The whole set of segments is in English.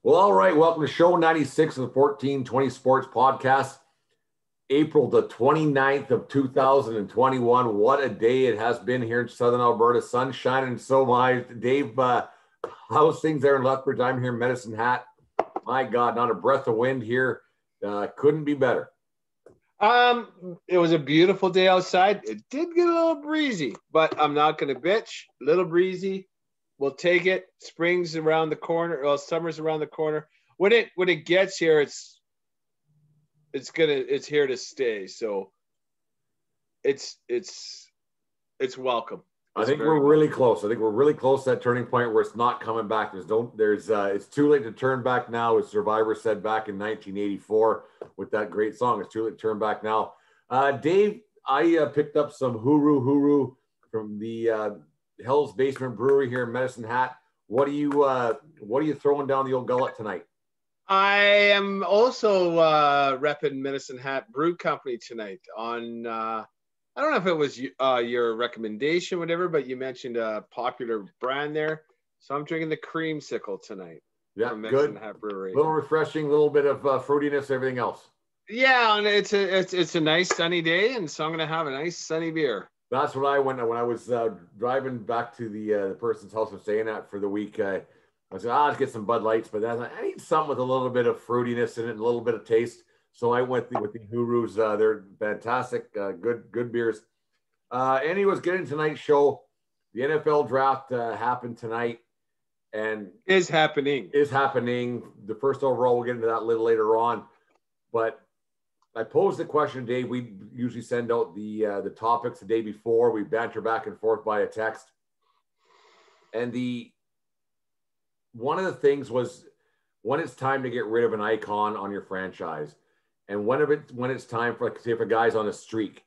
Well, all right. Welcome to show 96 of the 1420 Sports Podcast. April the 29th of 2021. What a day it has been here in Southern Alberta. Sun shining so much. Dave, how's things there in Lethbridge? I'm here in Medicine Hat. My God, not a breath of wind here. Couldn't be better. It was a beautiful day outside. It did get a little breezy, but I'm not going to bitch. A little breezy. We'll take it. Spring's around the corner. Well, summer's around the corner. When it gets here, it's here to stay. So it's welcome. I think we're really close. I think we're really close to that turning point where it's not coming back. It's too late to turn back now, as Survivor said back in 1984 with that great song. It's too late to turn back now. Dave, I picked up some Huru from the Hell's Basement Brewery here in Medicine Hat. What are you throwing down the old gullet tonight? I am also repping Medicine Hat Brew Company tonight on. I don't know if it was your recommendation, whatever, but you mentioned a popular brand there. So I'm drinking the Creamsicle tonight. Yeah, from good. Medicine Hat Brewery. A little refreshing, a little bit of fruitiness, everything else. Yeah, and it's a nice sunny day, and so I'm going to have a nice sunny beer. That's what I went when I was driving back to the person's house I'm staying at for the week. I said, let's get some Bud Lights, but then I need something with a little bit of fruitiness in it, a little bit of taste. So I went with the Hurus. They're fantastic, good beers. Anyways, getting into tonight's show. The NFL draft happened tonight, and is happening. The first overall, we'll get into that a little later on. But I posed the question, Dave. We usually send out the topics the day before. We banter back and forth by a text, and one of the things was when it's time to get rid of an icon on your franchise. And when it's time for, like, say, if a guy's on a streak,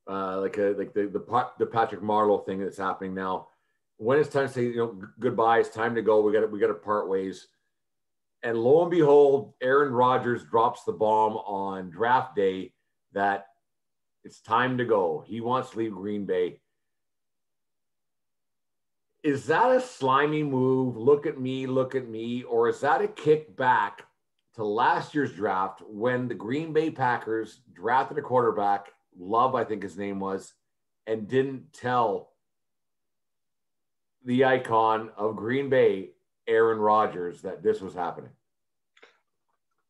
like the Patrick Marleau thing that's happening now, when it's time to say, goodbye, it's time to go. We got to part ways. And lo and behold, Aaron Rodgers drops the bomb on draft day that it's time to go. He wants to leave Green Bay. Is that a slimy move? Look at me, or is that a kick back to last year's draft when the Green Bay Packers drafted a quarterback, Love, I think his name was, and didn't tell the icon of Green Bay, Aaron Rodgers, that this was happening?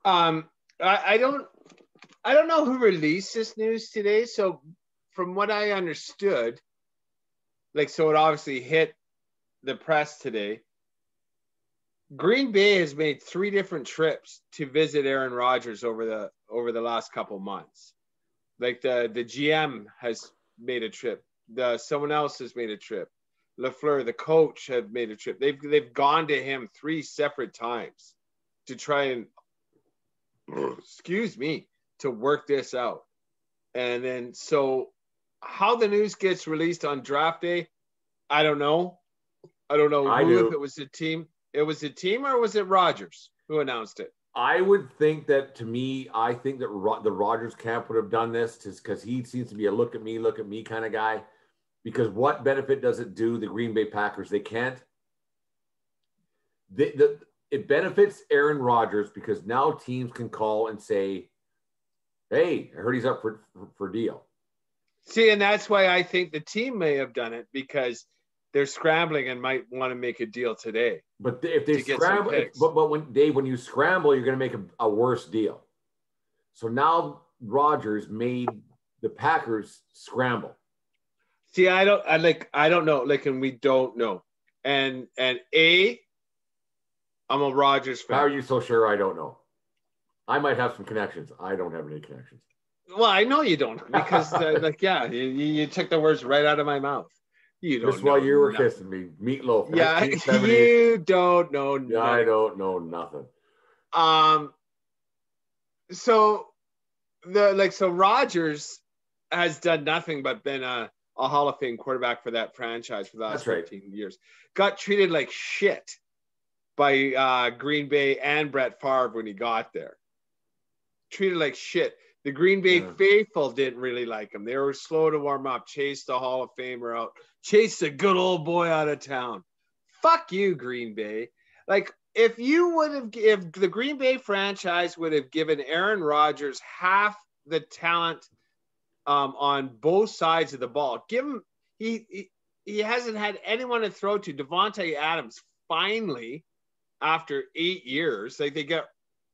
I don't know who released this news today. So from what I understood, so it obviously hit the press today. Green Bay has made 3 different trips to visit Aaron Rodgers over the last couple months. Like the GM has made a trip. Someone else has made a trip. LaFleur, the coach, have made a trip. They've gone to him 3 separate times to try and to work this out. And then so how the news gets released on draft day, I don't know. If it was the team. It was the team, or was it Rodgers who announced it? I would think that, to me, I think that the Rodgers camp would have done this just because he seems to be a look at me kind of guy. Because what benefit does it do the Green Bay Packers? They can't. It benefits Aaron Rodgers because now teams can call and say, hey, I heard he's up for deal. See, and that's why I think the team may have done it, because they're scrambling and might want to make a deal today. But if they scramble, but when you scramble, you're going to make a worse deal. So now Rodgers made the Packers scramble. See, I don't know. And we don't know. And I'm a Rodgers fan. How are you so sure I don't know? I might have some connections. I don't have any connections. Well, I know you don't, because you took the words right out of my mouth. You don't just while you were kissing me, Meatloaf. Yeah, you don't know nothing. Yeah, I don't know nothing. So Rodgers has done nothing but been a Hall of Fame quarterback for that franchise for the last 15 years. Got treated like shit by Green Bay and Brett Favre when he got there. Treated like shit. The Green Bay faithful didn't really like him. They were slow to warm up, chased the Hall of Famer out, chased a good old boy out of town. Fuck you, Green Bay. Like if the Green Bay franchise would have given Aaron Rodgers half the talent on both sides of the ball, give him he hasn't had anyone to throw to. Devontae Adams finally, after 8 years, like they get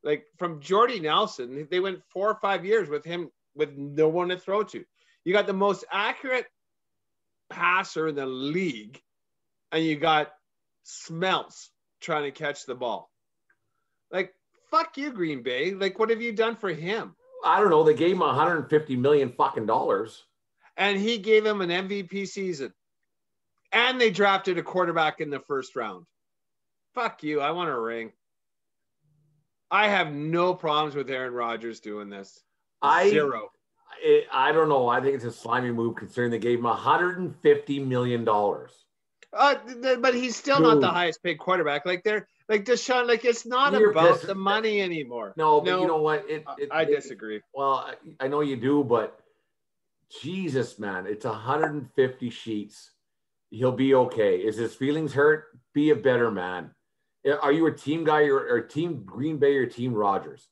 like from Jordy Nelson, they went 4 or 5 years with him with no one to throw to. You got the most accurate passer in the league, and you got Smelts trying to catch the ball. Like, fuck you, Green Bay. Like, what have you done for him? I don't know. They gave him $150 million fucking dollars. And he gave him an MVP season. And they drafted a quarterback in the first round. Fuck you. I want a ring. I have no problems with Aaron Rodgers doing this. Zero. I don't know. I think it's a slimy move considering they gave him $150 million. But he's still not the highest paid quarterback. Like they're like Deshaun. Like it's not about the money anymore. No, but you know what? I disagree. Well, I know you do, but Jesus, man, it's 150 sheets. He'll be okay. Is his feelings hurt? Be a better man. Are you a team guy or team Green Bay or team Rodgers?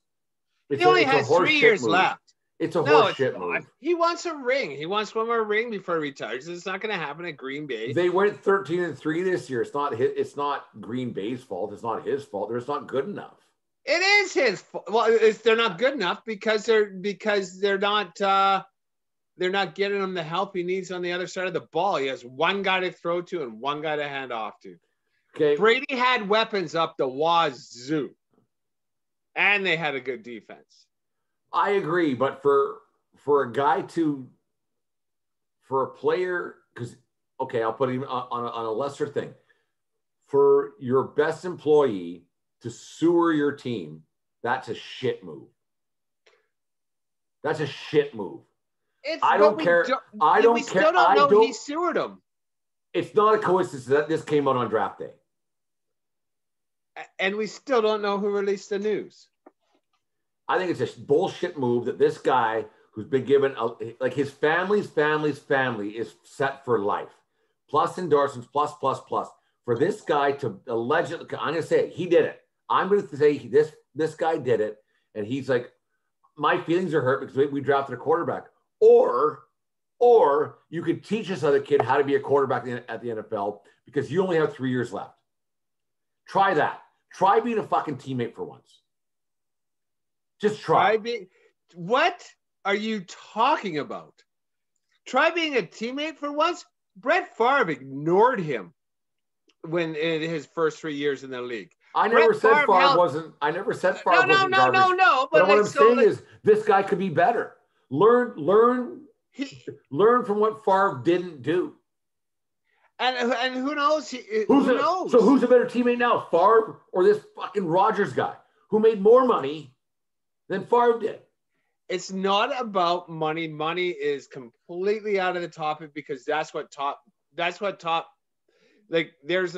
He only has 3 years left. It's a horseshit move. He wants a ring. He wants one more ring before he retires. It's not going to happen at Green Bay. They went 13-3 this year. It's not Green Bay's fault. It's not his fault. They're just not good enough. It is his fault. Well, they're not good enough because they're not getting him the help he needs on the other side of the ball. He has one guy to throw to and one guy to hand off to. Okay. Brady had weapons up the wazoo, and they had a good defense. I agree, but for a player, because I'll put him on a lesser thing. For your best employee to sewer your team, that's a shit move. That's a shit move. I don't care. We still don't know he sewered them. It's not a coincidence that this came out on draft day. And we still don't know who released the news. I think it's a bullshit move that this guy who's been given, like his family's family is set for life. Plus endorsements, plus. For this guy to allegedly, I'm going to say it, he did it. I'm going to say this guy did it. And he's like, my feelings are hurt because we drafted a quarterback. Or you could teach this other kid how to be a quarterback at the NFL because you only have 3 years left. Try that. Try being a fucking teammate for once. Just try. What are you talking about? Try being a teammate for once? Brett Favre ignored him when in his first 3 years in the league. I never said Favre wasn't garbage. No. But what I'm saying is this guy could be better. Learn from what Favre didn't do. And who knows? Who knows? So who's a better teammate now, Favre or this fucking Rodgers guy who made more money than Favre did? It's not about money. Money is completely out of the topic because that's what top. Like there's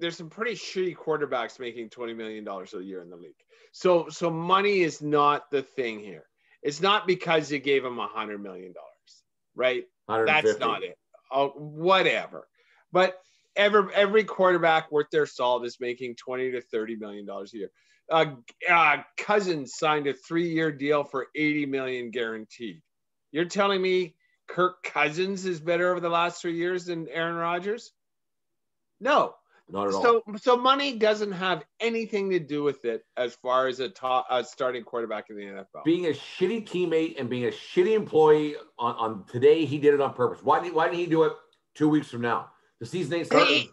some pretty shitty quarterbacks making $20 million a year in the league. So money is not the thing here. It's not because you gave him $100 million, right? That's not it. Whatever. But every quarterback worth their salt is making $20 to $30 million a year. Cousins signed a 3-year deal for $80 million guaranteed. You're telling me Kirk Cousins is better over the last 3 years than Aaron Rodgers? No. Not at all. So money doesn't have anything to do with it as far as a starting quarterback in the NFL. Being a shitty teammate and being a shitty employee on today, he did it on purpose. Why didn't he do it 2 weeks from now? The season ain't started.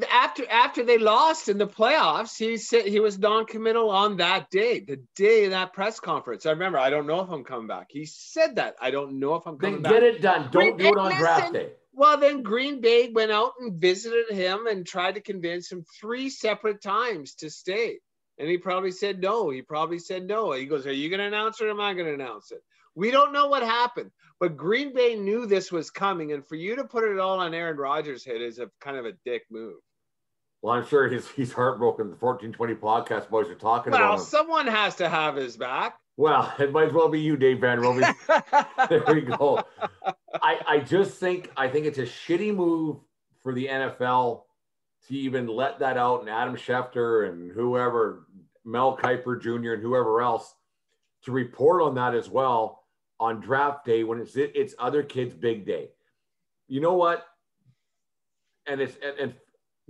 After they lost in the playoffs, he said he was non-committal on that day, the day of that press conference. I remember, I don't know if I'm coming back. He said that. I don't know if I'm coming back. Then get it done. Don't do it on draft day. Well, then Green Bay went out and visited him and tried to convince him 3 separate times to stay. And he probably said no. He goes, are you going to announce it or am I going to announce it? We don't know what happened. But Green Bay knew this was coming. And for you to put it all on Aaron Rodgers' head is a kind of a dick move. Well, I'm sure he's heartbroken. The 1420 podcast boys are talking about him. Well, someone has to have his back. Well, it might as well be you, Dave Van Roby. There we go. I think it's a shitty move for the NFL to even let that out, and Adam Schefter and whoever, Mel Kiper Jr. and whoever else, to report on that as well on draft day when it's other kids' big day. You know what? And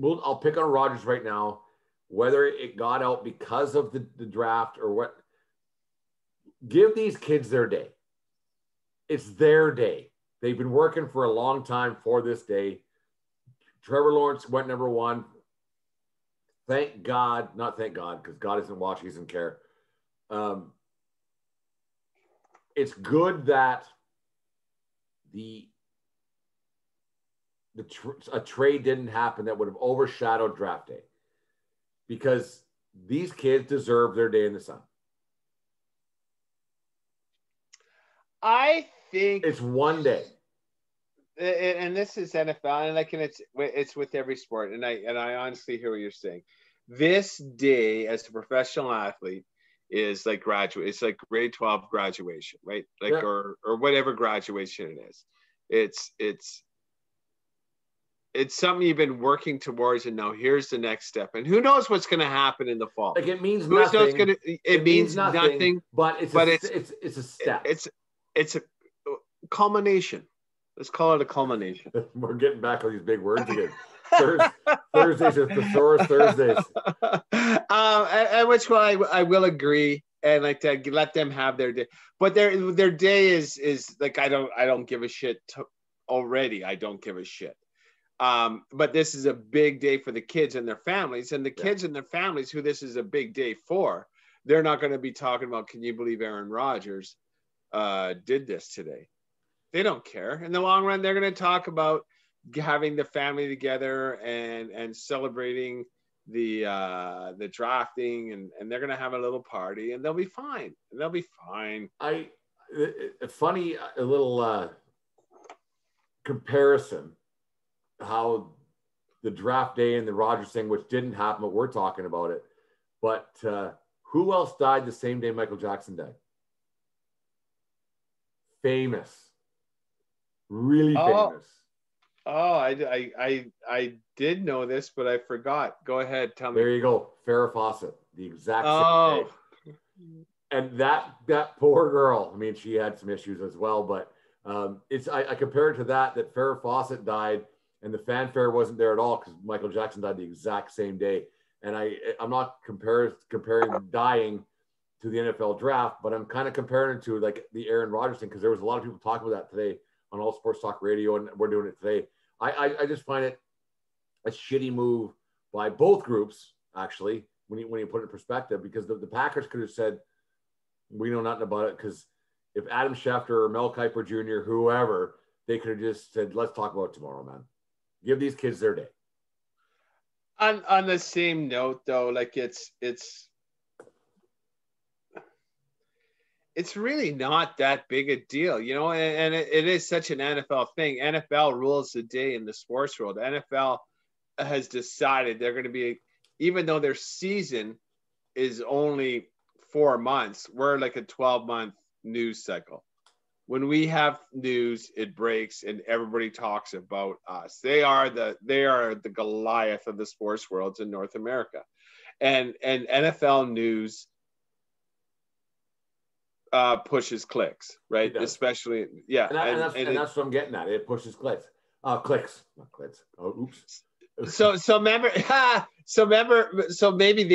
I'll pick on Rogers right now, whether it got out because of the draft or what. Give these kids their day. It's their day. They've been working for a long time for this day. Trevor Lawrence went number one. Thank God, not thank God, because God isn't watching, he doesn't care. It's good that a trade didn't happen that would have overshadowed draft day, because these kids deserve their day in the sun. I think it's one day, and this is NFL, and it's with every sport, and I honestly hear what you're saying. This day, as a professional athlete, is like graduate. It's like grade 12 graduation, right? Like, yeah. or whatever graduation it is. It's something you've been working towards, and now here's the next step. And who knows what's going to happen in the fall? Like, it means nothing. It means nothing. But it's a step. It's a culmination. Let's call it a culmination. We're getting back on these big words again. Thursdays are Thesaurus Thursdays. And which one I will agree, and like to let them have their day. But their day is like, I don't give a shit already. I don't give a shit. But this is a big day for the kids and their families, and the kids and their families who this is a big day for. They're not going to be talking about, can you believe Aaron Rodgers did this today? They don't care. In the long run, they're going to talk about having the family together and celebrating the drafting, and they're going to have a little party, and they'll be fine. A funny little comparison, how the draft day and the Rodgers thing, which didn't happen, but we're talking about it. But who else died the same day Michael Jackson died? Famous. Really famous. Oh, I did know this, but I forgot. Go ahead, tell me. There you go. Farrah Fawcett, the exact same day. And that poor girl, I mean, she had some issues as well, but I compare it to that Farrah Fawcett died and the fanfare wasn't there at all because Michael Jackson died the exact same day. And I'm not comparing dying to the NFL draft, but I'm kind of comparing it to like the Aaron Rodgers thing, because there was a lot of people talking about that today on All Sports Talk Radio, and we're doing it today. I just find it a shitty move by both groups, actually, when you put it in perspective, because the Packers could have said, we know nothing about it, because if Adam Schefter or Mel Kiper Jr., whoever, they could have just said, let's talk about it tomorrow, man. Give these kids their day. On the same note, though, like it's really not that big a deal, you know, and it is such an NFL thing. NFL rules the day in the sports world. NFL has decided they're going to be, even though their season is only 4 months, we're like a 12-month news cycle. When we have news, it breaks and everybody talks about us. They are the Goliath of the sports worlds in North America, and NFL news pushes clicks, right? Especially, yeah. And that's what I'm getting at. It pushes clicks. Clicks, not clicks. Oh, oops. So maybe the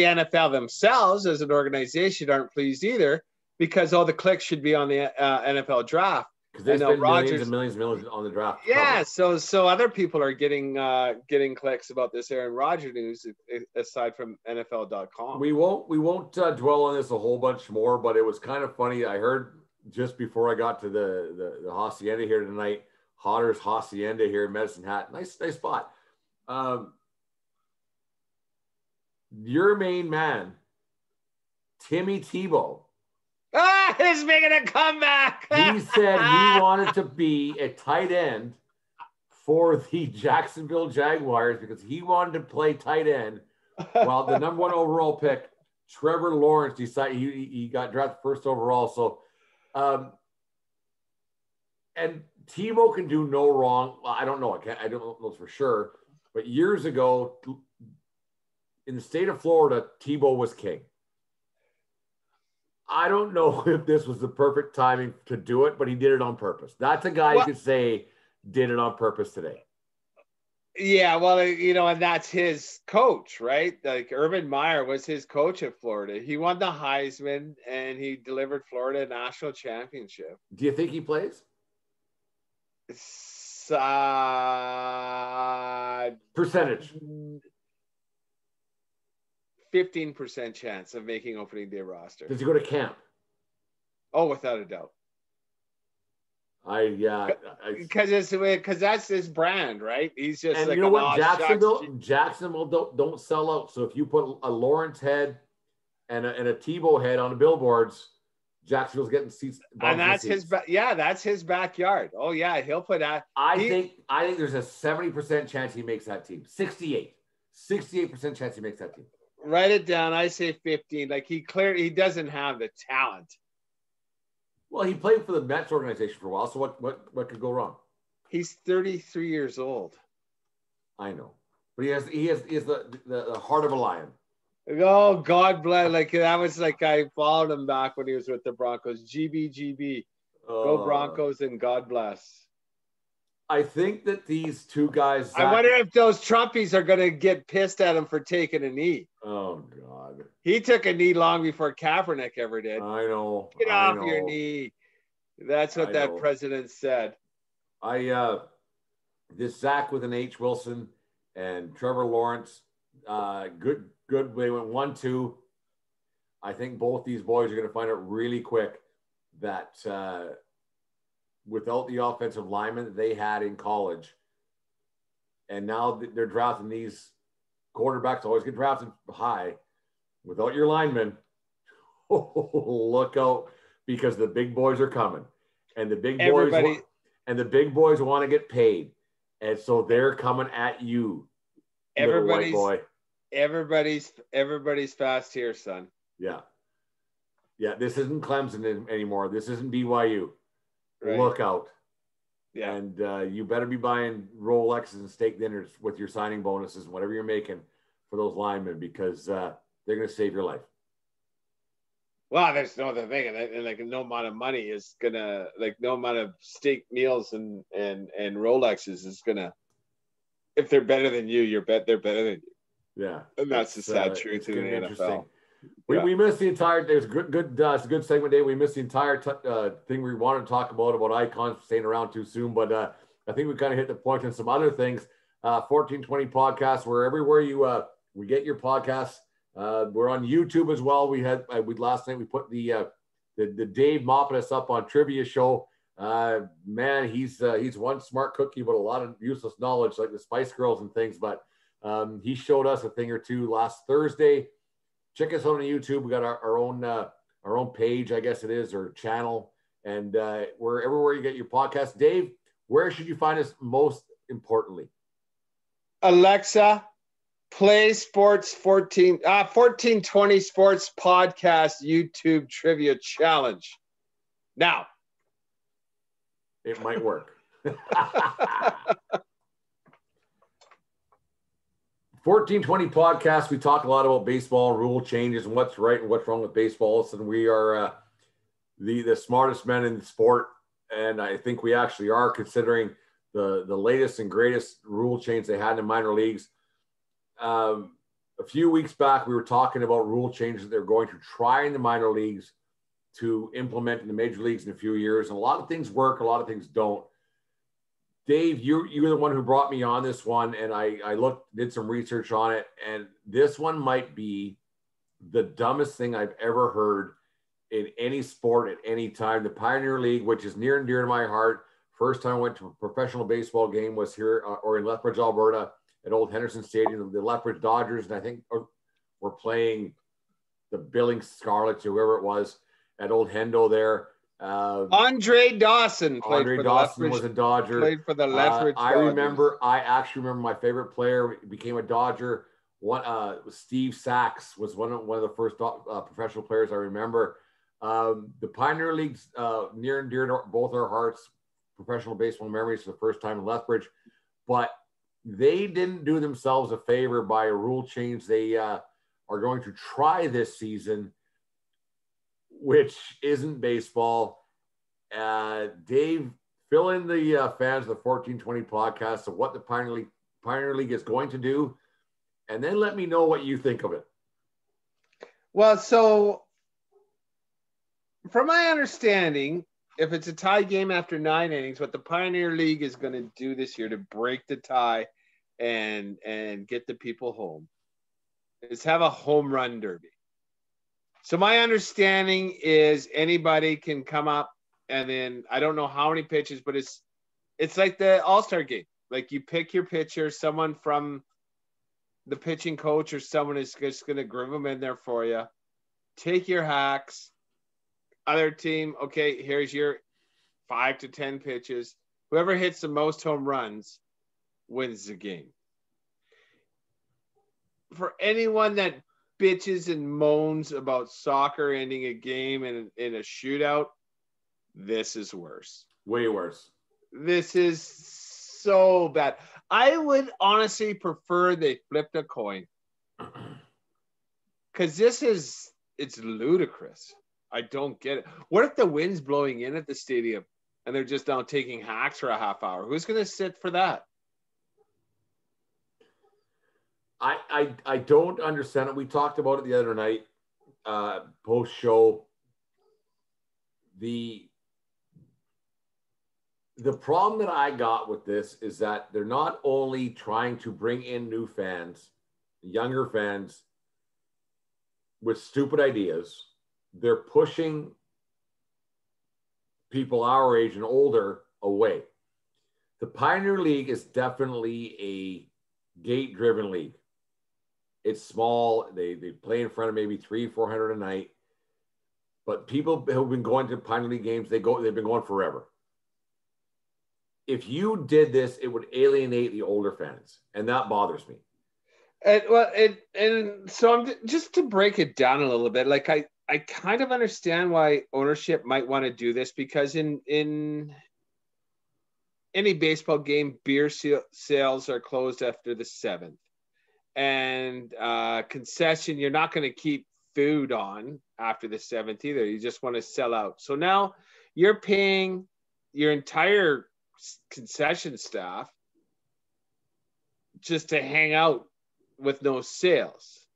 NFL themselves as an organization aren't pleased either, because all the clicks should be on the NFL draft. Because they spend millions and millions on the draft. Yeah, so other people are getting clicks about this Aaron Rodgers news, aside from NFL.com. We won't dwell on this a whole bunch more, but it was kind of funny. I heard just before I got to the Hacienda here tonight, Hodder's Hacienda here in Medicine Hat. Nice spot. Your main man, Timmy Tebow. He's making a comeback. He said he wanted to be a tight end for the Jacksonville Jaguars because he wanted to play tight end, while the number 1 overall pick, Trevor Lawrence, decided he got drafted first overall. So, and Tebow can do no wrong. Well, I don't know. I don't know for sure. But years ago, in the state of Florida, Tebow was king. I don't know if this was the perfect timing to do it, but he did it on purpose. That's a guy you could say did it on purpose today. Yeah, well, and that's his coach, right? Like Urban Meyer was his coach at Florida. He won the Heisman and he delivered Florida a national championship. Do you think he plays? Percentage. 15% chance of making opening day roster. Does he go to camp? Oh, without a doubt. Because that's his brand, right? He's just and like, you know what, Jacksonville don't sell out. So if you put a Lawrence head and a Tebow head on the billboards, Jacksonville's getting seats. And that's that's his backyard. Oh yeah, he'll put that. I think there's a 70% chance he makes that team. 68% chance he makes that team. Write it down. I say 15. Like he doesn't have the talent. Well, he played for the Mets organization for a while. So what could go wrong? He's 33 years old. I know, but he has the heart of a lion. Oh, God bless. Like that was like I followed him back when he was with the Broncos. GB. Go Broncos and God bless. I think that these two guys. I wonder if those Trumpies are going to get pissed at him for taking a knee. Oh, God. He took a knee long before Kaepernick ever did. I know. Get off your knee. That's what that president said. This Zach with an H. Wilson and Trevor Lawrence, good. They went 1-2. I think both these boys are going to find out really quick that without the offensive lineman that they had in college, and now they're drafting these quarterbacks, always get drafted high. Without your linemen, look out, because the big boys are coming, and the big boys want to get paid, and so they're coming at you, little white boy. Everybody's fast here, son. Yeah. This isn't Clemson anymore. This isn't BYU. Right. Look out. Yeah. And you better be buying Rolexes and steak dinners with your signing bonuses and whatever you're making for those linemen, because they're going to save your life. Well, there's no other thing. And like no amount of money is going to, like no amount of steak meals and Rolexes is going to, if they're better than you, they're better than you. Yeah. And that's the sad truth in the NFL. We missed the entire. There's a good segment, Dave. We missed the entire thing we wanted to talk about icons staying around too soon, but I think we kind of hit the point on some other things. 1420 podcast, where everywhere we get your podcasts. We're on YouTube as well. Last night we put the Dave mopping us up on trivia show. Man, he's one smart cookie, but a lot of useless knowledge, like the Spice Girls and things. But he showed us a thing or two last Thursday. Check us out on YouTube. We got our own page, I guess it is, or channel, and we're everywhere you get your podcast. Dave, where should you find us most importantly? Alexa, play Sports 1420 Sports Podcast YouTube Trivia Challenge. Now. It might work. 1420 podcast. We talk a lot about baseball rule changes and what's right and what's wrong with baseball. And we are the smartest men in the sport, and I think we actually are, considering the latest and greatest rule change they had in the minor leagues. A few weeks back, we were talking about rule changes that they're going to try in the minor leagues to implement in the major leagues in a few years, and a lot of things work, a lot of things don't. Dave, you're the one who brought me on this one, and I did some research on it, and this one might be the dumbest thing I've ever heard in any sport at any time. The Pioneer League, which is near and dear to my heart. First time I went to a professional baseball game was here or in Lethbridge, Alberta, at Old Henderson Stadium. The Lethbridge Dodgers, and I think were playing the Billings Scarlets, or whoever it was, at Old Hendo there. Andre Dawson was a Dodger. Played for the Lethbridge Dodgers. I actually remember my favorite player became a Dodger. Steve Sachs was one of the first professional players I remember. The Pioneer League's near and dear to both our hearts. Professional baseball memories for the first time in Lethbridge, but they didn't do themselves a favor by a rule change they are going to try this season, which isn't baseball. Dave, fill in the fans of the 1420 podcast of what the Pioneer League is going to do, and then let me know what you think of it. Well, so from my understanding, if it's a tie game after 9 innings, what the Pioneer League is going to do this year to break the tie and get the people home is have a home run derby. So my understanding is anybody can come up, and then I don't know how many pitches, but it's like the All-Star game. Like you pick your pitcher, someone from the pitching coach or someone is just going to groove them in there for you. Take your hacks. Other team, okay, here's your 5 to 10 pitches. Whoever hits the most home runs wins the game. For anyone that bitches and moans about soccer ending a game in a shootout, this is worse. Way worse. This is so bad. I would honestly prefer they flipped a coin. Because it's ludicrous. I don't get it. What if the wind's blowing in at the stadium and they're just now taking hacks for a half hour? Who's going to sit for that? I don't understand it. We talked about it the other night, post show. The problem that I got with this is that they're not only trying to bring in new fans, younger fans with stupid ideas, they're pushing people our age and older away. The Pioneer League is definitely a gate-driven league. It's small. They play in front of maybe 300-400 a night. But people who've been going to Pioneer League games, they've been going forever. If you did this, it would alienate the older fans, and that bothers me. And so I'm just to break it down a little bit. Like I kind of understand why ownership might want to do this, because in any baseball game, beer sales are closed after the 7th, and concession, you're not going to keep food on after the 7th either. You just want to sell out. So now you're paying your entire concession staff just to hang out with no sales.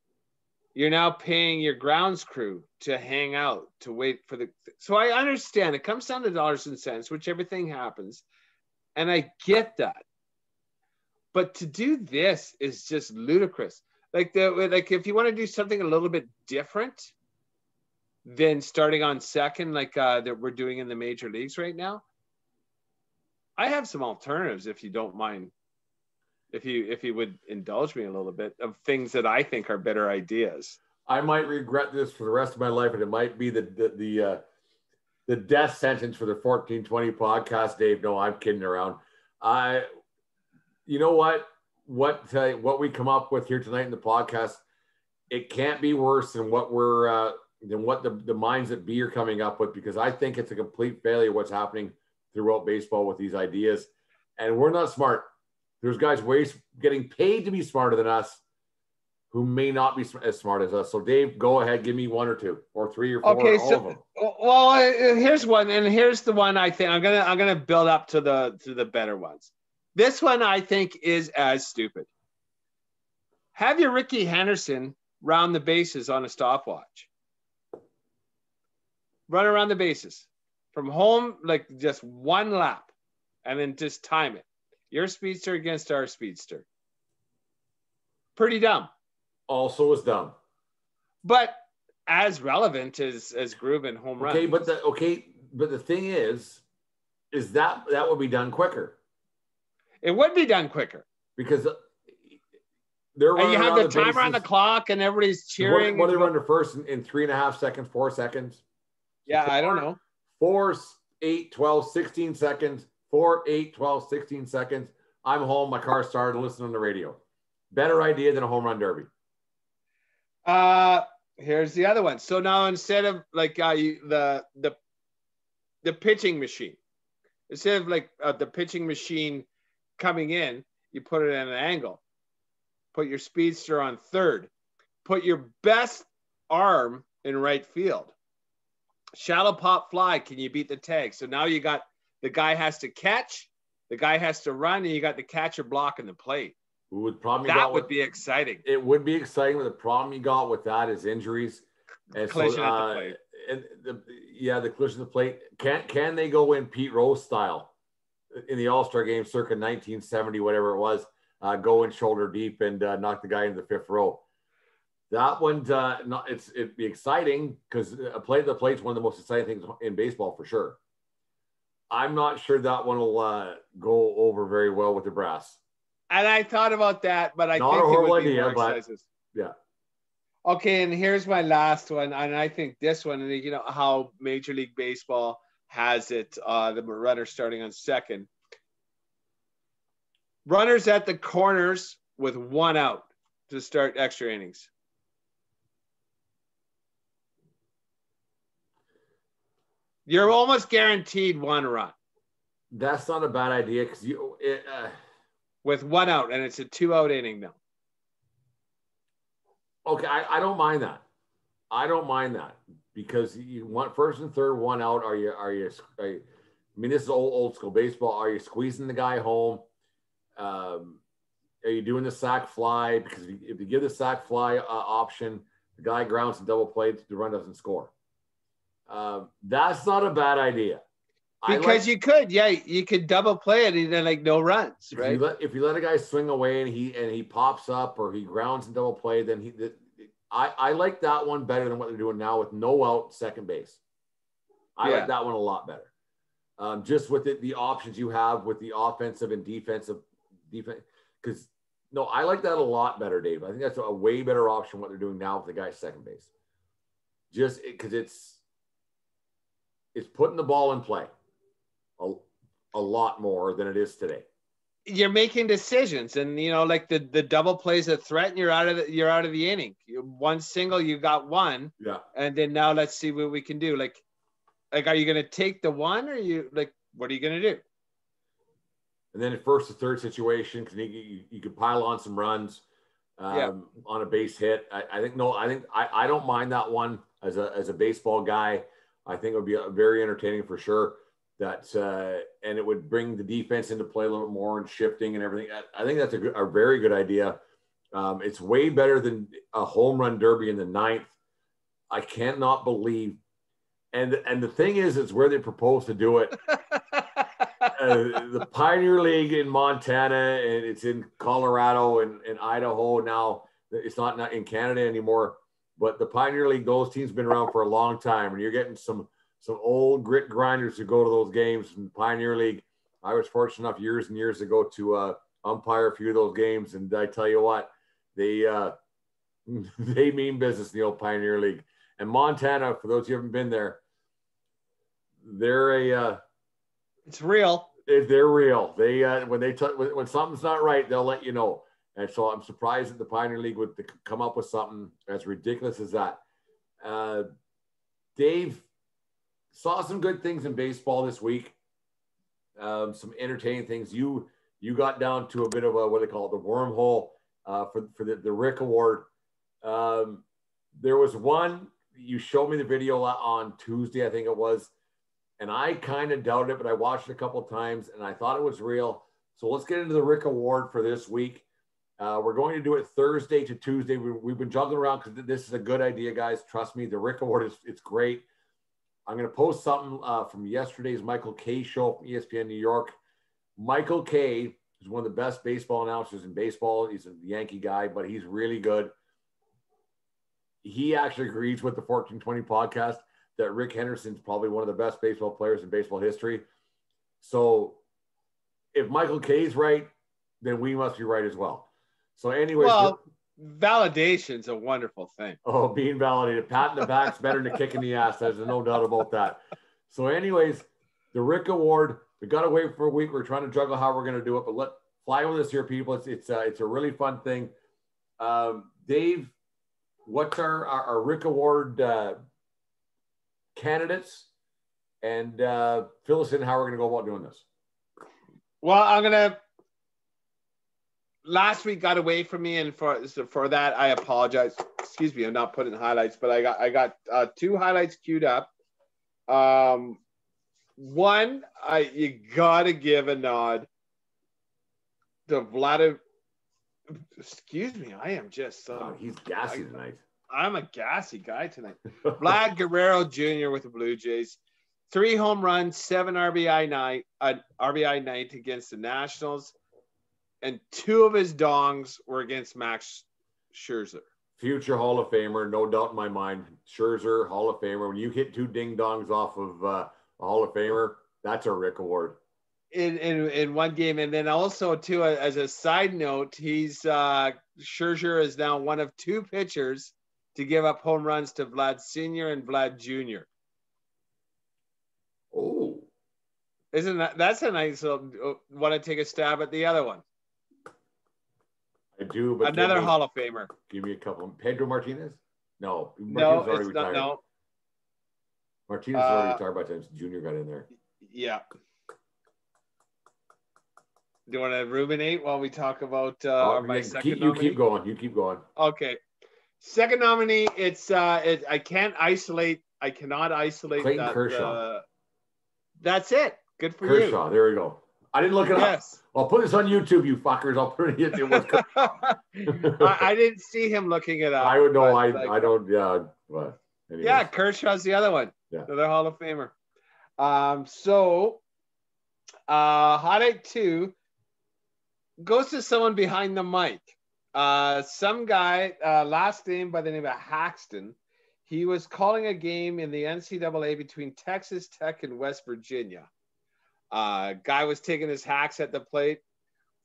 You're now paying your grounds crew to hang out, to wait for the. So I understand it comes down to dollars and cents, which everything happens. And I get that. But to do this is just ludicrous. Like if you want to do something a little bit different than starting on second, like that we're doing in the major leagues right now, I have some alternatives, if you don't mind. If you would indulge me a little bit of things that I think are better ideas. I might regret this for the rest of my life, and it might be the death sentence for the 1420 podcast, Dave. No, I'm kidding around. You know what we come up with here tonight in the podcast, it can't be worse than what the minds that be are coming up with, because I think it's a complete failure what's happening throughout baseball with these ideas, and we're not smart. There's guys getting paid to be smarter than us who may not be as smart as us. So Dave, go ahead, give me one or two or three or four. Okay, all of them. Well, here's one, and here's the one I think I'm gonna build up to the better ones. This one I think is as stupid. Have your Ricky Henderson round the bases on a stopwatch. Run around the bases from home, like just one lap, and then just time it. Your speedster against our speedster. Pretty dumb. Also is dumb. But as relevant as Groove and home run. But the thing is that would be done quicker. It would be done quicker. Because they're running, and you have the timer on the clock and everybody's cheering. What are they running to first in 3.5 seconds, 4 seconds? Yeah, I don't know. 4, 8, 12, 16 seconds. 4, 8, 12, 16 seconds. I'm home. My car started. Listening on the radio. Better idea than a home run derby. Here's the other one. So now instead of like the pitching machine, instead of like the pitching machine coming in, you put it at an angle. Put your speedster on third. Put your best arm in right field. Shallow pop fly, can you beat the tag? So now you got the guy has to catch, the guy has to run, and you got the catcher blocking the plate. That would be exciting. It would be exciting, but the problem you got with that is injuries. And collision at the plate. And the collision at the plate. Can they go in Pete Rose style in the All-Star game circa 1970, whatever it was, go in shoulder deep and knock the guy into the fifth row? That one's it'd be exciting because a play at the plate's one of the most exciting things in baseball for sure. I'm not sure that one will go over very well with the brass. And I thought about that, but I not think a horrible it would be idea, more but exciting. yeah. Okay, and here's my last one, and I think this one, and you know how Major League Baseball has it, the runner starting on second. Runners at the corners with one out to start extra innings. You're almost guaranteed one run. That's not a bad idea because with one out, and it's a 2-out inning now. Okay, I don't mind that. I don't mind that because you want first and third, one out. Are you? I mean, this is old school baseball. Are you squeezing the guy home? Are you doing the sac fly? Because if you give the sac fly option, the guy grounds and double play, the run doesn't score. That's not a bad idea. Because you could double play it and then like no runs, right? If you let a guy swing away and he pops up or he grounds and double play, then I like that one better than what they're doing now with no out second base. I like that one a lot better. Just with the options you have with the offensive and defense. Because no, I like that a lot better, Dave. I think that's a way better option what they're doing now with the guy's second base. Just because it's putting the ball in play a lot more than it is today. You're making decisions, and you know, like the double plays a threat, and you're out of the inning. One single, you got one, and then now let's see what we can do. Like, are you going to take the one, or what are you going to do? And then at first to third situation, because you could pile on some runs on a base hit. I don't mind that one as a baseball guy. I think it would be very entertaining for sure. And it would bring the defense into play a little bit more and shifting and everything. I think that's a very good idea. It's way better than a home run derby in the ninth. I cannot believe. And the thing is, it's where they propose to do it. The Pioneer League in Montana, and it's in Colorado and Idaho now. It's not in Canada anymore. But the Pioneer League, those teams have been around for a long time, and you're getting some old grit grinders who go to those games in the Pioneer League. I was fortunate enough years and years ago to umpire a few of those games, and I tell you what, they mean business in the old Pioneer League. And Montana, for those who haven't been there, they're it's real. They're real. They when something's not right, they'll let you know. And so I'm surprised that the Pioneer League would come up with something as ridiculous as that. Dave, saw some good things in baseball this week. Some entertaining things. You got down to a bit of what they call it, the wormhole for the Rick Award. There was one, you showed me the video on Tuesday, I think it was, and I kind of doubted it, but I watched it a couple of times and I thought it was real. So let's get into the Rick Award for this week. We're going to do it Thursday to Tuesday. We've been juggling around because this is a good idea, guys. Trust me, the Rick Award it's great. I'm going to post something from yesterday's Michael Kay show from ESPN New York. Michael Kay is one of the best baseball announcers in baseball. He's a Yankee guy, but he's really good. He actually agrees with the 1420 podcast that Rick Henderson's probably one of the best baseball players in baseball history. So if Michael Kay's right, then we must be right as well. So anyways. Validation's a wonderful thing. Oh, being validated. Pat in the back's better than a kick in the ass. There's no doubt about that. So anyways, the Rick Award, we got to wait for a week. We're trying to juggle how we're going to do it, but fly with us here, people. It's a really fun thing. Dave, what's our Rick Award candidates? And fill us in how we're going to go about doing this. Well, I'm going to last week got away from me, and for that I apologize. Excuse me, I'm not putting highlights, but I got 2 highlights queued up. One, you gotta give a nod to Vladimir. Excuse me, I am just he's gassy tonight. I'm a gassy guy tonight. Vlad Guerrero Jr. with the Blue Jays, 3 home runs, 7 RBI night against the Nationals, and 2 of his dongs were against Max Scherzer. Future Hall of Famer, no doubt in my mind. Scherzer, Hall of Famer. When you hit 2 ding dongs off of a Hall of Famer, that's a Rick Award. In one game, and then also too, as a side note, Scherzer is now one of 2 pitchers to give up home runs to Vlad Sr. and Vlad Jr. Oh, isn't that's a nice little? Want to take a stab at the other one? I do, but another Hall of Famer. Give me a couple. Pedro Martinez? No, Martinez already retired. No, Martinez is already retired by the time Junior got in there. Yeah. Do you want to ruminate while we talk about my second nominee? You keep going. You keep going. Okay. Second nominee, I cannot isolate Clayton Kershaw. That's it. Good for Kershaw. you. Kershaw, there we go. I didn't look it up. I'll put this on YouTube, you fuckers. I'll put it in. I didn't see him looking it up. I would know. I don't. Yeah. But anyways. Yeah, Kershaw's the other one. Yeah. Another Hall of Famer. Highlight 2 goes to someone behind the mic. Some guy, last name by the name of Haxton. He was calling a game in the NCAA between Texas Tech and West Virginia. Guy was taking his hacks at the plate,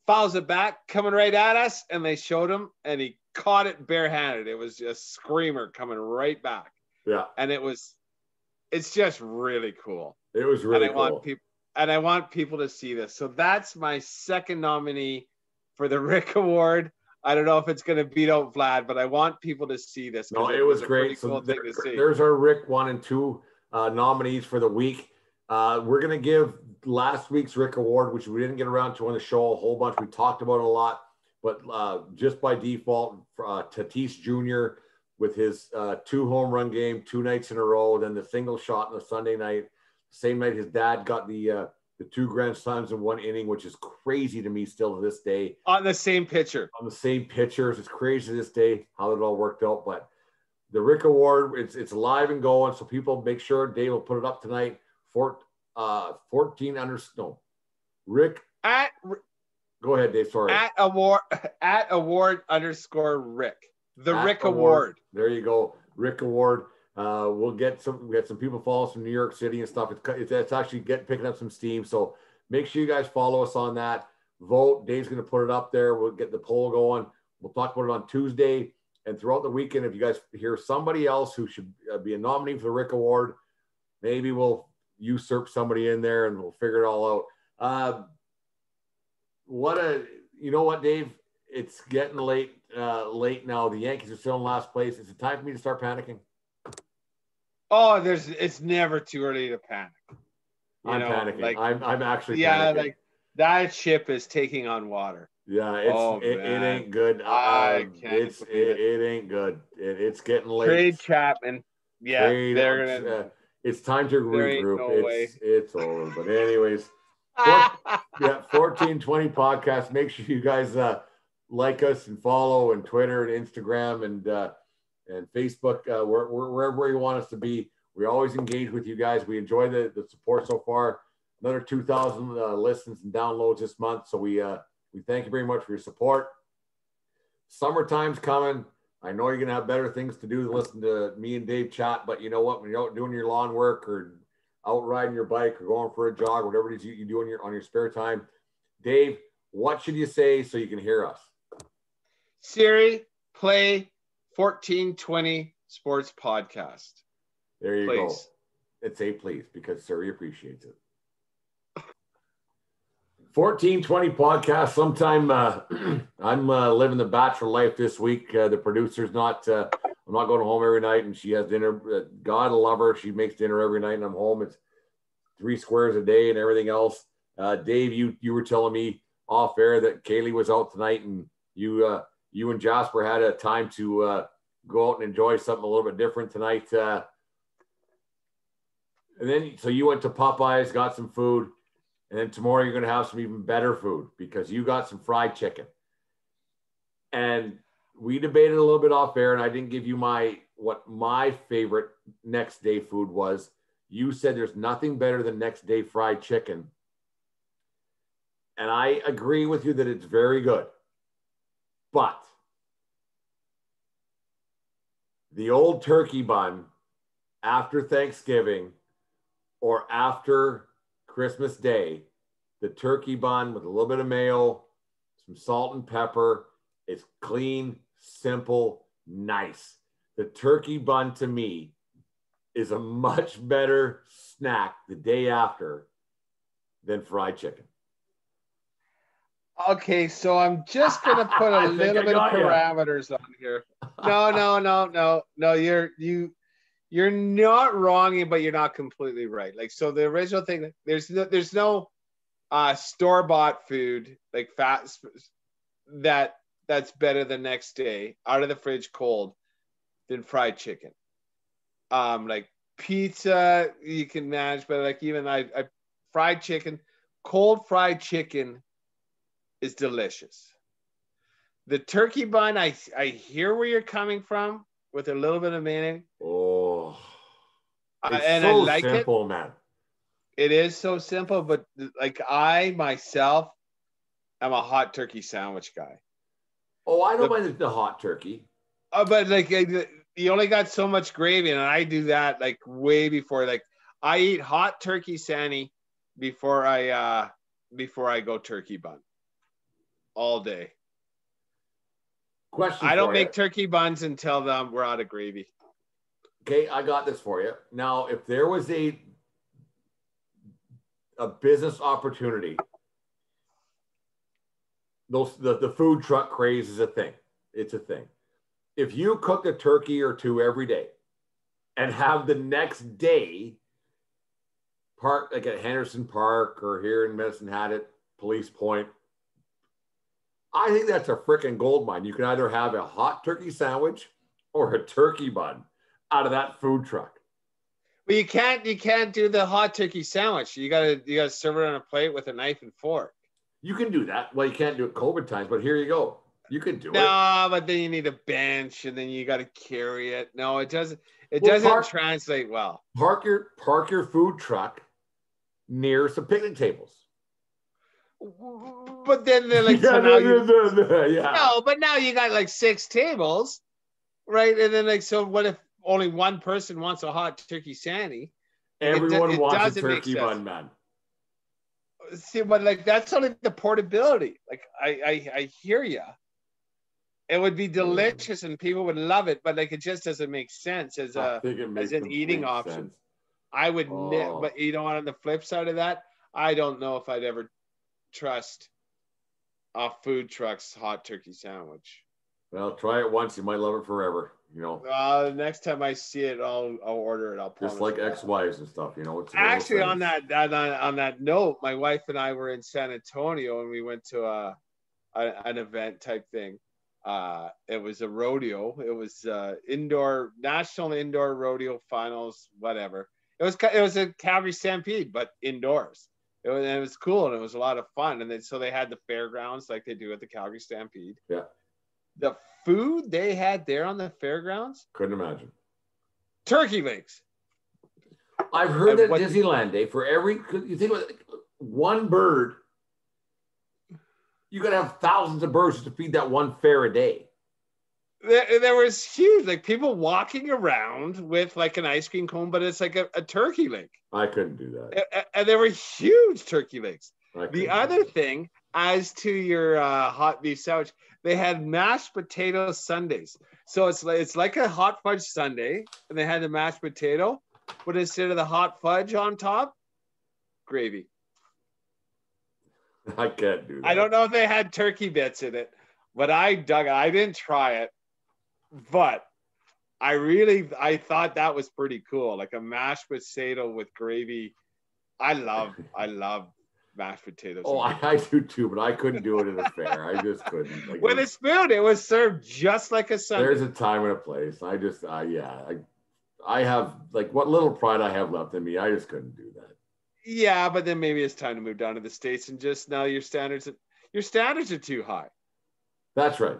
fouls it back, coming right at us, and they showed him, and he caught it barehanded. It was just a screamer coming right back. Yeah. And it's just really cool. It was really cool. I want people to see this. So that's my second nominee for the Rick Award. I don't know if it's going to beat out Vlad, but I want people to see this. No, it was great. Cool thing to see. There's our Rick 1 and 2 nominees for the week. We're going to give last week's Rick Award, which we didn't get around to on the show a whole bunch. We talked about it a lot, but just by default, Tatis Jr. with his 2 home run game, 2 nights in a row, then the single shot on the Sunday night. Same night his dad got the 2 grand slams in 1 inning, which is crazy to me still to this day. On the same pitcher. On the same pitchers. It's crazy to this day how it all worked out. But the Rick Award, it's live and going. So people make sure Dave will put it up tonight. 14 under no. Rick. Go ahead, Dave. Sorry. At award _Rick. The At Rick Award. There you go. Rick Award. We got some people follow us from New York City and stuff. It's actually picking up some steam. So make sure you guys follow us on that. Vote. Dave's going to put it up there. We'll get the poll going. We'll talk about it on Tuesday and throughout the weekend. If you guys hear somebody else who should be a nominee for the Rick Award, maybe we'll usurp somebody in there and we'll figure it all out. You know what, Dave? It's getting late now. The Yankees are still in last place. Is it time for me to start panicking? Oh, it's never too early to panic. I'm panicking. I'm actually panicking. Like that ship is taking on water. Yeah, it ain't good. It ain't good. It's getting late. Trade Chapman. Yeah, they're gonna. It's time to regroup. It's over. But anyways, 1420 podcast. Make sure you guys like us and follow and Twitter and Instagram and Facebook, wherever you want us to be. We always engage with you guys. We enjoy the support so far. Another 2,000 listens and downloads this month. So we thank you very much for your support. Summertime's coming. I know you're going to have better things to do than listen to me and Dave chat, but you know what? When you're out doing your lawn work or out riding your bike or going for a jog, whatever it is you do on your spare time, Dave, what should you say so you can hear us? Siri, play 1420 Sports Podcast. There you go. It's a please because Siri appreciates it. 1420 podcast. Sometime I'm living the bachelor life this week. The producer's not. I'm not going home every night, and she has dinner. God love her. She makes dinner every night, and I'm home. It's 3 squares a day and everything else. Dave, you were telling me off air that Kaylee was out tonight and You and Jasper had a time to go out and enjoy something a little bit different tonight. And then, so you went to Popeyes, got some food, and then tomorrow you're going to have some even better food because you got some fried chicken. And we debated a little bit off air, and I didn't give you what my favorite next day food was. You said there's nothing better than next day fried chicken. And I agree with you that it's very good. But the old turkey bun after Thanksgiving or after Christmas Day, the turkey bun with a little bit of mayo, some salt and pepper, it's clean, simple, nice. The turkey bun to me is a much better snack the day after than fried chicken. Okay, so I'm just gonna put a little bit of parameters on here. No. You're not wrong, but you're not completely right. Like, so the original thing, there's no store-bought food like fast that's better the next day out of the fridge cold than fried chicken. Like pizza you can manage, but like even I fried chicken, cold fried chicken is delicious. The turkey bun, I hear where you're coming from with a little bit of mayonnaise. Oh, it's and so I like simple, it. man. It is so simple, but like I myself am a hot turkey sandwich guy. Oh, I don't mind the hot turkey. But like you only got so much gravy, and I do that like way before. Like I eat hot turkey sandy before I go turkey bun all day. Question. I don't make turkey buns until we're out of gravy. Okay, I got this for you. Now, if there was a business opportunity, the food truck craze is a thing. It's a thing. If you cook a turkey or two every day and have the next day park like at Henderson Park or here in Medicine Hat at Police Point, I think that's a freaking gold mine. You can either have a hot turkey sandwich or a turkey bun out of that food truck. But you can't do the hot turkey sandwich. You gotta serve it on a plate with a knife and fork. You can do that. Well, you can't do it COVID times, but here you go. You can do it. No, but then you need a bench and then you got to carry it. No, it doesn't. It doesn't translate well. Park your food truck near some picnic tables. But then they're like, no, but now you got like 6 tables, right? And then like, so what if only one person wants a hot turkey sandy? Everyone wants a turkey bun, man. See, but like that's only the portability. Like I hear you. It would be delicious and people would love it, but like it just doesn't make sense as an eating option. I would, but you know what? On the flip side of that, I don't know if I'd ever trust a food truck's hot turkey sandwich. Well, try it once, you might love it forever. You know. Next time I see it, I'll order it. I'll just like ex-wives and stuff. You know. It's actually on that note, my wife and I were in San Antonio and we went to an event type thing. It was a rodeo. It was national indoor rodeo finals, whatever. It was a Calgary Stampede, but indoors. It was cool and it was a lot of fun. And then so they had the fairgrounds like they do at the Calgary Stampede. Yeah. The food they had there on the fairgrounds, couldn't imagine. Turkey legs. I've heard that Disneyland Day for you think about one bird. You got to have thousands of birds to feed that one fair a day. There was huge, like people walking around with like an ice cream cone, but it's like a turkey leg. I couldn't do that. And there were huge turkey legs. The other thing, as to your hot beef sandwich, they had mashed potato sundaes. So it's like a hot fudge sundae, and they had the mashed potato, but instead of the hot fudge on top, gravy. I can't do that. I don't know if they had turkey bits in it, but I dug it. I didn't try it, but I thought that was pretty cool. Like a mashed potato with gravy. I love mashed potatoes. Oh, I do too, but I couldn't do it in a fair. I just couldn't. Like, with a spoon. It was served just like a Sunday. There's a time and a place. I just, I have like what little pride I have left in me. I just couldn't do that. Yeah, but then maybe it's time to move down to the States and just now your standards are too high. That's right.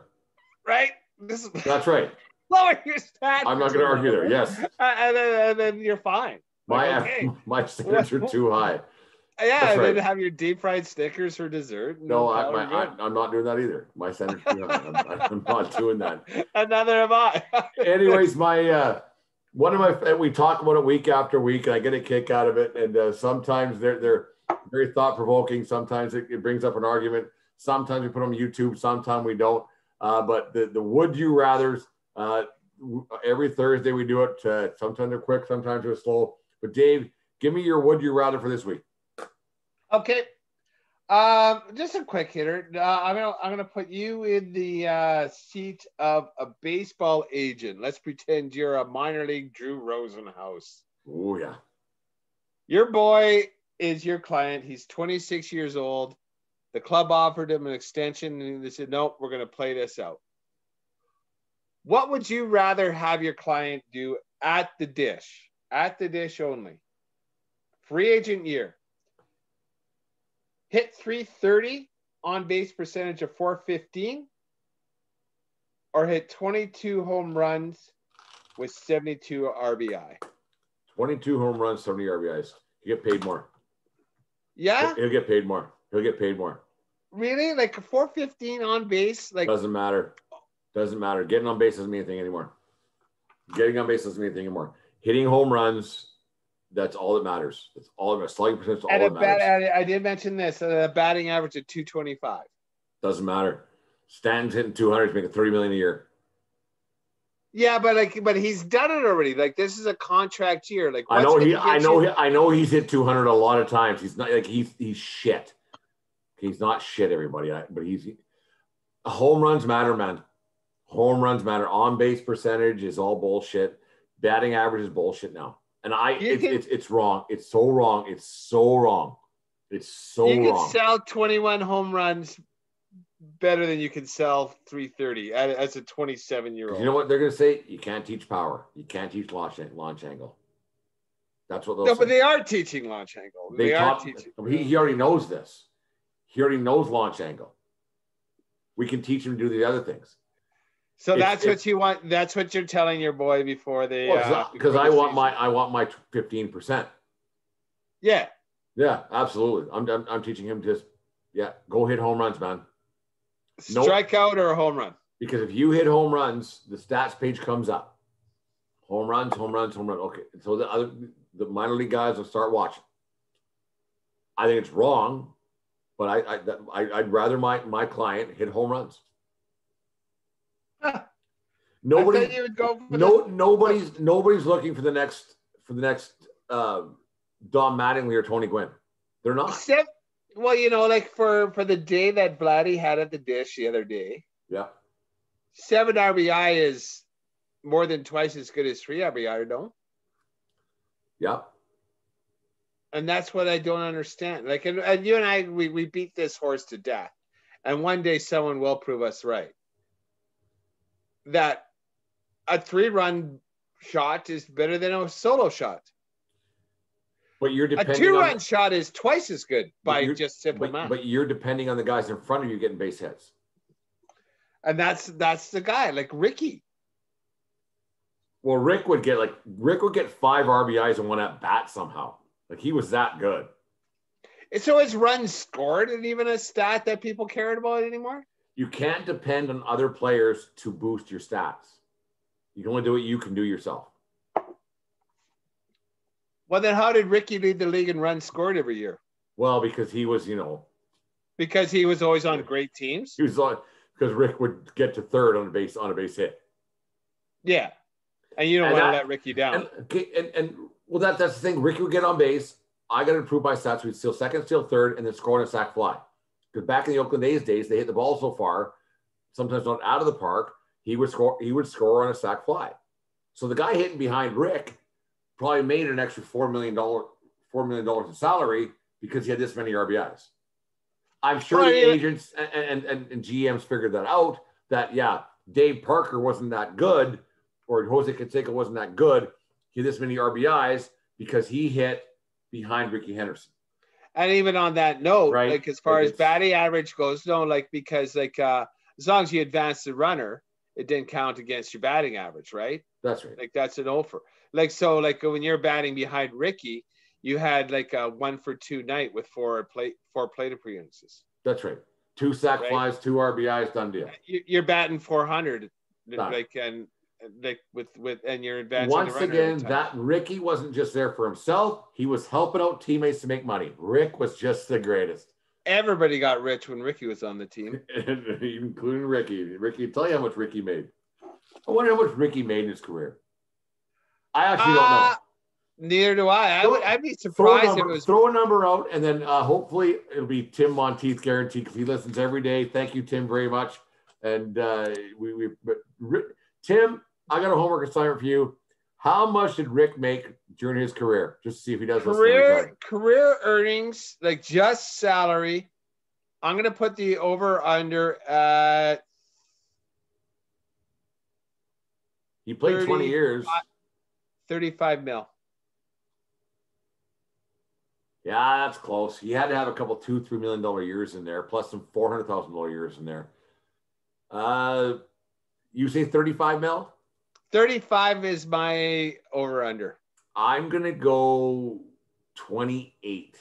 Right? That's right. Lower your standards. I'm not going to argue there. Yes. And then you're fine. My standards are too high. Yeah, and then have your deep fried Snickers for dessert. No, I'm not doing that either. My standards are too high. I'm not doing that. And neither am I. Anyways, we talk about it week after week, and I get a kick out of it. And sometimes they're very thought provoking. Sometimes it brings up an argument. Sometimes we put them on YouTube. Sometimes we don't. But the would you rather's every Thursday we do it. Sometimes they're quick, sometimes they're slow. But Dave, give me your would you rather for this week. Okay. Just a quick hitter. I'm gonna put you in the seat of a baseball agent. Let's pretend you're a minor league Drew Rosenhaus. Oh yeah. Your boy is your client. He's 26 years old. The club offered him an extension, and they said, "Nope, we're gonna play this out." What would you rather have your client do at the dish? At the dish only. Free agent year. Hit 330 on base percentage of 415, or hit 22 home runs with 72 RBI. 22 home runs, 70 RBIs. You get paid more. Yeah? He'll get paid more. He'll get paid more. Really? Like 415 on base? Like doesn't matter. Doesn't matter. Getting on base doesn't mean anything anymore. Getting on base doesn't mean anything anymore. Hitting home runs, that's all that matters. That's all that matters. Slugging percentage is all that matters. I did mention this. A batting average of 225. Doesn't matter. Stanton's hitting 200. He's making $30 million a year. Yeah, but he's done it already. Like this is a contract year. Like I know he's hit 200 a lot of times. He's not like he's shit. He's not shit, everybody. But home runs matter, man. Home runs matter. On base percentage is all bullshit. Batting average is bullshit now. And it's wrong. It's so wrong. It's so wrong. It's so wrong. You can sell 21 home runs better than you can sell 330 as a 27-year-old. You know what they're going to say? You can't teach power. You can't teach launch angle. That's what they'll say. No, but they are teaching launch angle. They are teaching. He already knows this. He already knows launch angle. We can teach him to do the other things. So that's what you want. That's what you're telling your boy before they. Because I want my 15%. Yeah. Yeah, absolutely. I'm teaching him go hit home runs, man. Strikeout or a home run. Because if you hit home runs, the stats page comes up. Home runs, home runs, home run. Okay, so the minor league guys will start watching. I think it's wrong, but I'd rather my client hit home runs. Nobody's looking for the next Don Mattingly or Tony Gwynn. They're not. Well, like for the day that Vladdy had at the dish the other day. Yeah. 7 RBI is more than twice as good as 3 RBI, don't? Yeah. And that's what I don't understand. Like, and you and I, we beat this horse to death. And one day someone will prove us right. That a 3-run shot is better than a solo shot. But you're depending a 2-run shot is twice as good by just simple math. But you're depending on the guys in front of you getting base hits. And that's the guy, like Ricky. Well, Rick would get 5 RBIs in one at bat somehow. Like he was that good. So is runs scored and even a stat that people cared about anymore? You can't depend on other players to boost your stats. You can only do what you can do yourself. Well, then how did Ricky lead the league in runs scored every year? Well, because he was, because he was always on great teams. He was on because Rick would get to third on a base hit. Yeah, and you don't want to let Ricky down. And that's the thing. Ricky would get on base. I got to improve my stats. We'd steal second, steal third, and then score on a sac fly. Because back in the Oakland A's days, they hit the ball so far, sometimes not out of the park. He would score on a sac fly. So the guy hitting behind Rick probably made an extra $4 million in salary because he had this many RBIs. I'm sure Well, the yeah. agents and GMs figured that out, that, yeah, Dave Parker wasn't that good, or Jose Canseco wasn't that good. He had this many RBIs because he hit behind Ricky Henderson. And even on that note, Right. like as far as batting average goes, no, like because like as long as you advance the runner, it didn't count against your batting average, right? That's right. Like that's an offer. Like so, like when you're batting behind Ricky, you had like a 1-for-2 night with four plate appearances. That's right. 2 sac flies, 2 RBIs, done deal. You're batting 400, Done. like and like with and you're advancing. Once again, that Ricky wasn't just there for himself; he was helping out teammates to make money. Rick was just the greatest. Everybody got rich when Ricky was on the team, including Ricky. Ricky, tell you how much Ricky made. I wonder how much Ricky made in his career. I actually don't know. Neither do I. I'd be surprised if it was. Throw a number out, and then hopefully it'll be Tim Monteith guaranteed, because he listens every day. Thank you, Tim, very much. And Tim, I got a homework assignment for you. How much did Rick make during his career? Just to see if he does career earnings, like just salary. I'm gonna put the over under at. He played 20 years. 35 mil. Yeah, that's close. He had to have a couple $2-3 million years in there, plus some $400,000 years in there. You say 35 mil? 35 is my over under. I'm gonna go 28.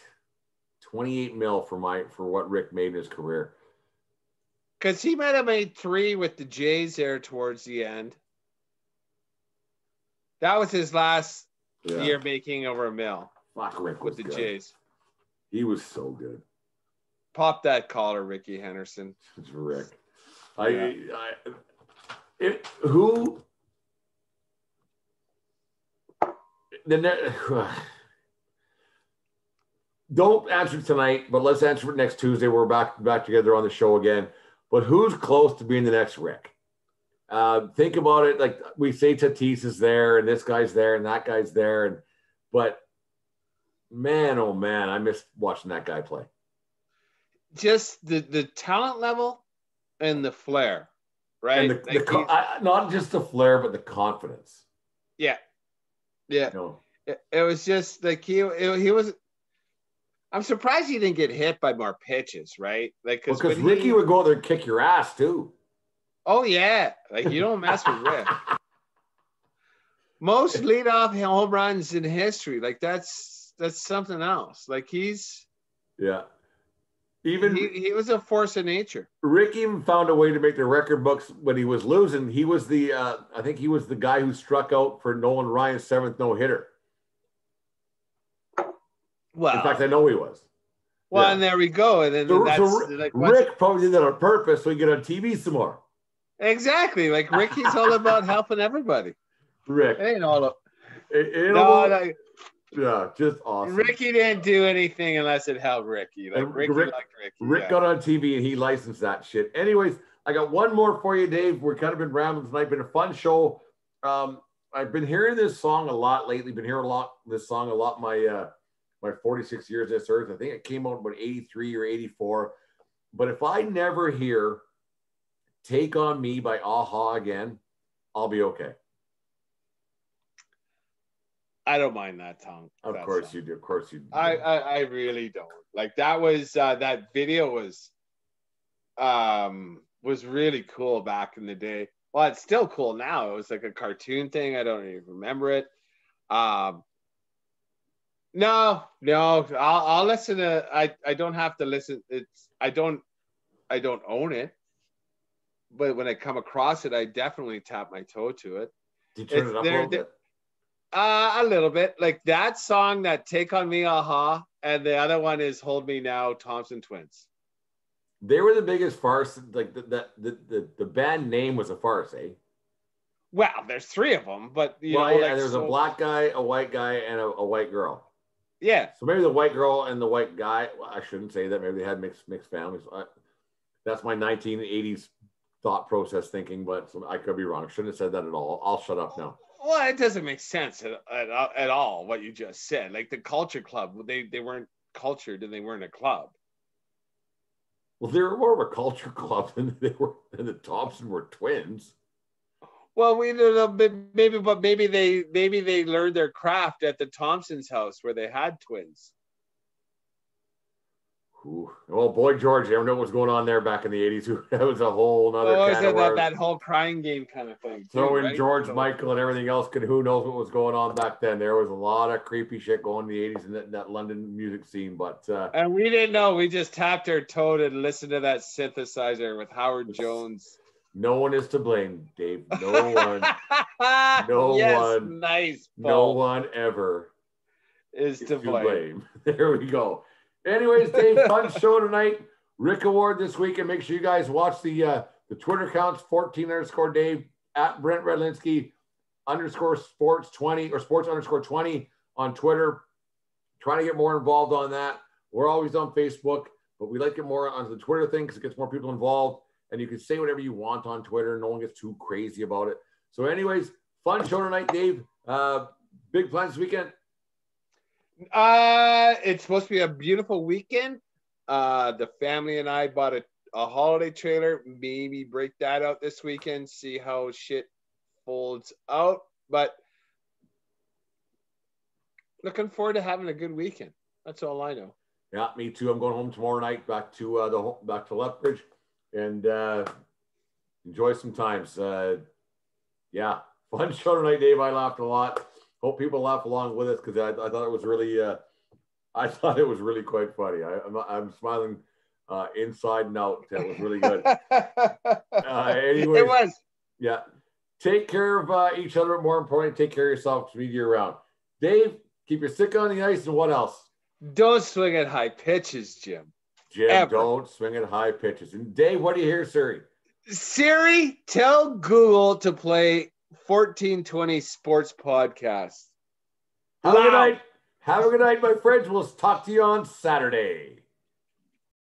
28 mil for what Rick made in his career. Because he might have made 3 with the Jays there towards the end. That was his last year making over $1 million. Fuck, Rick with the good. Jays. He was so good. Pop that collar, Ricky Henderson. It's Rick. Don't answer tonight, but let's answer it next Tuesday. We're back together on the show again. But who's close to being the next Rick? Think about it. Like we say, Tatis is there, and this guy's there, and that guy's there, but man, oh man, I miss watching that guy play. Just the talent level and the flair, right? And not just the flair, but the confidence. Yeah. You know? It was just like he was. I'm surprised he didn't get hit by more pitches, right? Like because Ricky would go out there and kick your ass too. Oh yeah, like you don't mess with Rick. Most leadoff home runs in history. Like that's something else. Like he's even he was a force of nature. Rick even found a way to make the record books when he was losing. He was I think he was the guy who struck out for Nolan Ryan's 7th no-hitter. Well, in fact, I know he was. Well, and there we go. And then Rick probably did that on purpose so he could get on TV some more. Exactly. Like Ricky's all about helping everybody. Rick. It ain't all just awesome. Ricky didn't do anything unless it helped Ricky. Like Ricky liked Ricky. Rick got on TV and he licensed that shit. Anyways, I got one more for you, Dave. We're kind of been rambling tonight. Been a fun show. I've been hearing this song a lot lately. Been hearing this song a lot. My 46 years this earth. I think it came out about 83 or 84. But if I never hear Take On Me by Aha again, I'll be okay. I don't mind that song. Of course you do. Of course you do. I really don't. Like that was that video was really cool back in the day. Well, it's still cool now. It was like a cartoon thing. I don't even remember it. No, I'll listen to. I don't have to listen. I don't own it, but when I come across it, I definitely tap my toe to it. Did you turn it up a little bit? A little bit. Like that song, that Take On Me, Aha, and the other one is Hold Me Now, Thompson Twins. They were the biggest farce. Like the band name was a farce, eh? Well, there's 3 of them, but there's a black guy, a white guy, and a white girl. Yeah. So maybe the white girl and the white guy. Well, I shouldn't say that. Maybe they had mixed families. That's my 1980s thought process thinking, but I could be wrong. I shouldn't have said that at all. I'll shut up now. Well, it doesn't make sense at all what you just said. Like the Culture Club, they weren't cultured and they weren't a club. Well, they were more of a culture club than the Thompson were twins. Well, we don't know, maybe they learned their craft at the Thompsons' house where they had twins. Ooh. Well, Boy George, you never know what was going on there back in the 80s. That was a whole nother can of worms. That whole crying game kind of thing. Throw in George Michael and everything else. Who knows what was going on back then? There was a lot of creepy shit going in the 80s in that London music scene. But and we didn't know. We just tapped our toe and listened to that synthesizer with Howard Jones. No one is to blame, Dave. No one. No one. Nice. Paul. No one ever is to blame. There we go. Anyways, Dave, fun show tonight. Rick Award this week, and make sure you guys watch the Twitter accounts 14_Dave at Brent Redlinski _sports20 or sports_20 on Twitter. Trying to get more involved on that. We're always on Facebook, but we like to get more onto the Twitter thing because it gets more people involved. And you can say whatever you want on Twitter. No one gets too crazy about it. So, anyways, fun show tonight, Dave. Big plans this weekend? It's supposed to be a beautiful weekend. The family and I bought a holiday trailer. Maybe break that out this weekend. See how shit folds out. But looking forward to having a good weekend. That's all I know. Yeah, me too. I'm going home tomorrow night back to Lethbridge and enjoy some times. Yeah, fun show tonight, Dave. I laughed a lot. Hope people laugh along with us because I thought it was really quite funny. I'm smiling inside and out. That was really good. Anyways, it was. Yeah. Take care of each other. More importantly, take care of yourself to meet you around. Dave, keep your stick on the ice, and what else? Don't swing at high pitches, Jim. Don't swing at high pitches. And Dave, what do you hear, Siri? Siri, tell Google to play 1420 Sports Podcast. Have a good night. Have a good night, my friends. We'll talk to you on Saturday.